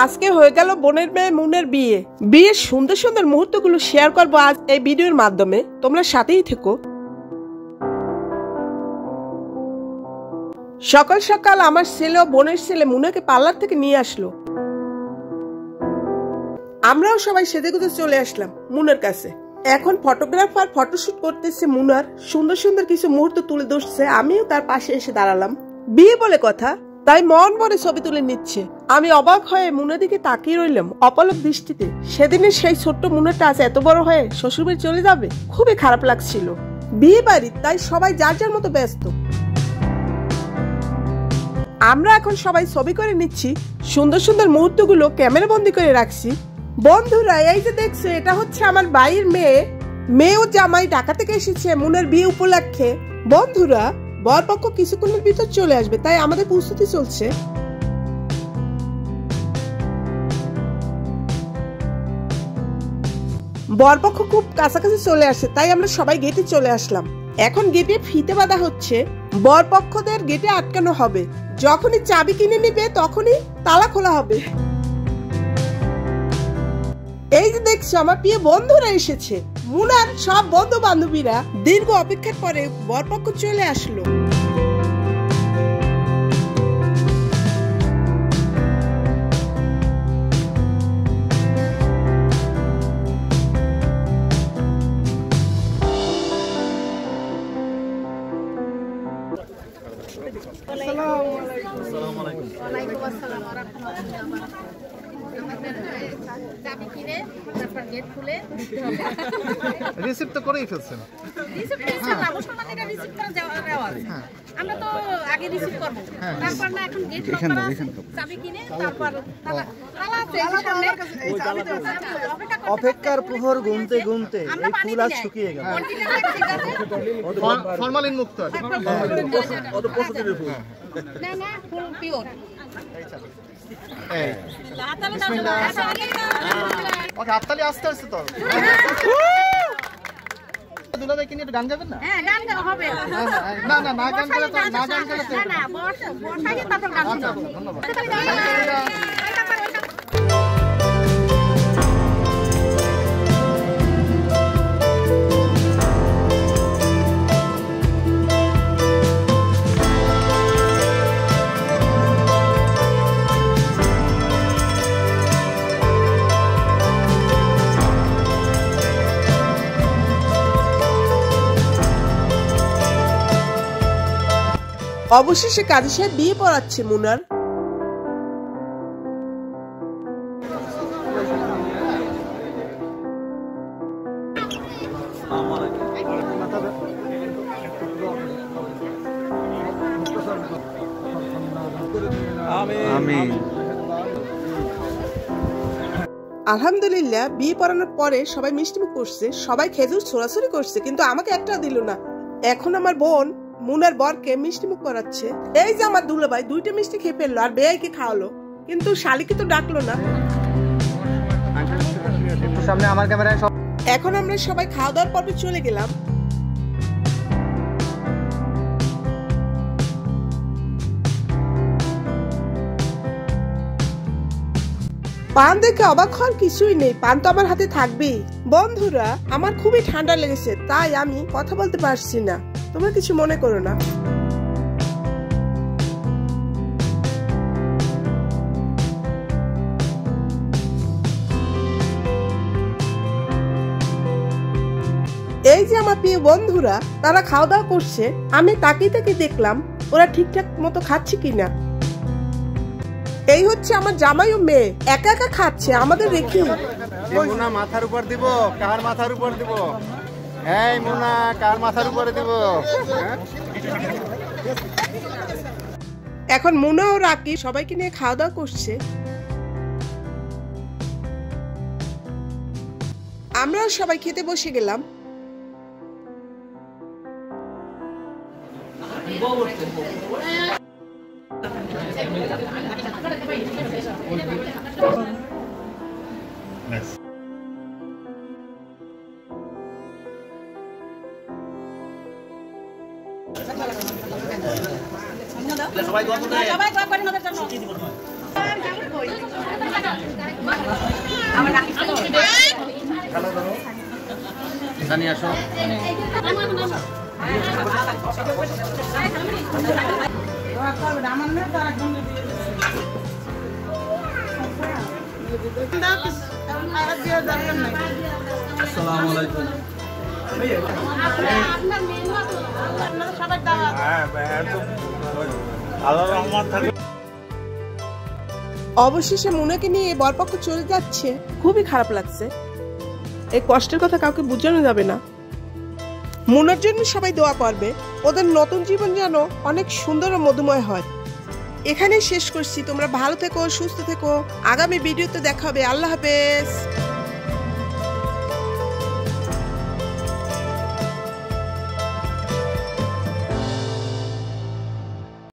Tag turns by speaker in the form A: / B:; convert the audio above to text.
A: আজকে হয়ে গেল বোনের মেয়ে মুনের বিয়ে। বিয়ের সুন্দর সুন্দর মুহূর্তগুলো শেয়ার করবো আজ এই ভিডিওর মাধ্যমে, তোমরা সাথেই থেকো। সকাল সকাল আমার ছেলে ও বোনের ছেলে মুনাকে পার্লার থেকে নিয়ে আসলো। আমরাও সবাই সেজেগুজে চলে আসলাম মুনার কাছে। এখন ফটোগ্রাফার ফটোশুট করতেছে, মুনার সুন্দর সুন্দর কিছু মুহূর্ত তুলে ধরছে। আমিও তার পাশে এসে দাঁড়ালাম। বিয়ে বলে কথা, তাই মন ভরে ছবি তুলে নিচ্ছে। আমি অবাক হয়ে মুনার দিকে তাকিয়ে রইলাম অপলক দৃষ্টিতে। সেদিনের সেই ছোট্ট মুনাটা আজ এত বড় হয়ে শ্বশুরবাড়ি চলে যাবে, খুবই খারাপ লাগছিল। বিয়ে বাড়ি, তাই সবাই যার যার মতো ব্যস্ত। আমরা এখন সবাই ছবি করে নিচ্ছি। সুন্দর সুন্দর মুহূর্তগুলো ক্যামেরা বন্দি করে রাখছি। বন্ধুরা, এই যে দেখছো, এটা হচ্ছে আমার ভাইয়ের মেয়ে ও জামাই ঢাকা থেকে এসেছে মুনার বিয়ে উপলক্ষে। বন্ধুরা, বরপক্ষ কিছুক্ষণের ভিতর চলে আসবে, তাই আমাদের প্রস্তুতি চলছে। বরপক্ষ খুব কাছাকাছি চলে আসে, তাই আমরা সবাই গেটে চলে আসলাম। এখন গেটে ফিতে বাঁধা হচ্ছে। বরপক্ষদের গেটে আটকানো হবে। যখনই চাবি কিনে নিবে তখনই তালা খোলা হবে। এই যে দেখছো, আমার প্রিয় বন্ধুরা এসেছে। মুনার সব বন্ধু বান্ধবীরা দীর্ঘ অপেক্ষার পরে বরপক্ষ চলে আসলো।
B: রিসিপ্ট তো করেই ফেলছেন।
C: আমরা তো আগে রিসিভ করব, তারপর না এখন গেট লক করা আছে, চাবি কিনে তারপর তালা আছে সামনে।
B: অপেক্ষার প্রহর গুনতে গুনতে এই ফুল আজ শুকিয়ে গেল। ফরমালিন মুক্ত আছে। কত পছন্দের ফুল?
C: না না, ফুল পিওর।
B: এই বিসমিল্লাহ। ওকে, হাততালি আস্তে আস্তে তো। দুলাভাই, কিনে একটু গান গাবেন না?
C: হ্যাঁ, গান গাওয়া হবে।
B: না না, না গান গেলে তো না গান গেলে তো
C: না, বর্ষাকে তারপর গান
B: আচ্ছা,
C: শোনাবো।
B: ধন্যবাদ।
A: অবশেষে কাজী সাহেব বিয়ে পড়াচ্ছে মুনার। আলহামদুলিল্লাহ, বিয়ে পড়ানোর পরে সবাই মিষ্টিমুখ করছে, সবাই খেজুর ছোড়াছড়ি করছে, কিন্তু আমাকে একটা দিল না। এখন আমার বোন মুনার বরকে মিষ্টি মুখ করাচ্ছে। এই যে আমার দুলাভাই দুইটা মিষ্টি খেয়ে ফেললো, আর বেয়াইকে খাওয়ালো, কিন্তু শালিকে তো ডাকলো না।
B: সামনে আমার ক্যামেরায় সব।
A: এখন আমরা সবাই খাওয়া দাওয়ার পর্বে চলে গেলাম। পান দেখে অবাক হওয়ার কিছুই নেই, পান তো আমার হাতে থাকবেই। বন্ধুরা, আমার খুবই ঠান্ডা লেগেছে, তাই আমি কথা বলতে পারছি না, তোমরা কিছু মনে করো না। এই যে আমার প্রিয় বন্ধুরা, তারা খাওয়া দাওয়া করছে। আমি তাকিয়ে তাকিয়ে দেখলাম ওরা ঠিকঠাক মতো খাচ্ছে কিনা। এই হচ্ছে আমার জামাই ও মেয়ে, একা একা খাচ্ছে আমাদের রেখে।
B: মুনা মাথার উপর দিব, কার মাথার উপর দিব? এই মুনা, কার মাথার উপরে দিব?
A: এখন মুনা ও রাকি সবাইকে নিয়ে খাওয়া দাওয়া করছে। আমরাও সবাই খেতে বসে গেলাম। সবাই দোয়া করেন ওদের জন্য।
D: জানিয়ে আসো। আসসালামু আলাইকুম।
A: অবশেষে মুনাকে নিয়ে বরপক্ষ চলে যাচ্ছে, খুবই খারাপ লাগছে। এই কষ্টের কথা কাউকে বোঝানো যাবে না। মুনার জন্য সবাই দোয়া করবে, ওদের নতুন জীবন যেন অনেক সুন্দর ও মধুময় হয়। এখানেই শেষ করছি। তোমরা ভালো থেকো, সুস্থ থেকো। আগামী ভিডিওতে দেখা হবে। আল্লাহ হাফেজ।